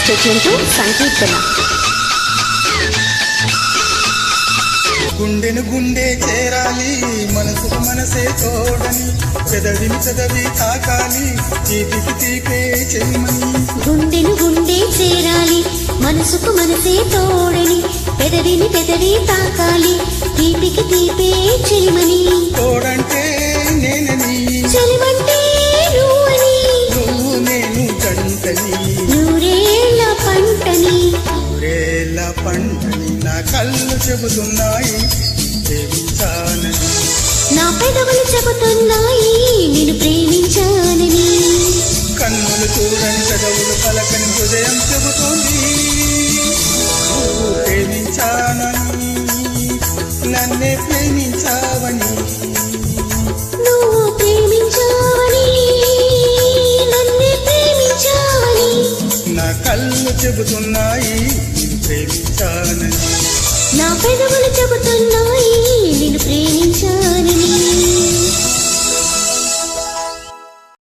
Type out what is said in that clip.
చెట్టు సంకీర్తన. గుండెను గుండె చేరాలి, మనసుకు మనసే తోడని, పెదవిని పెదవి తాకాలి, తీపికి తీపే చెలిమని. గుండెను గుండె చేరాలి, మనసుకు మనసే తోడని, పెదవిని పెదవి తాకాలి, తీపికి తీపే చెలిమని. తోడంటే నేనని, చెలిమంటే నువ్వని, నువ్వు నేను జంటని, నూరేళ్ల పంటని. నూరేళ్ల పంటని నా కళ్ళు చెబుతున్నాయి ప్రేమించానని. నా పెదవులు చెబుతున్నాయి నిన్ను ప్రేమించానని. కన్నులు చూడని పెదవులు పలకని హృదయం చెబుతోంది నువ్వు ప్రేమించానని, నన్నే ప్రేమించావని. నువ్వు ప్రేమించావని, నన్నే ప్రేమించావని. నా కళ్ళు చెబుతున్నాయి నిన్ను ప్రేమించానని. నా పెదవులు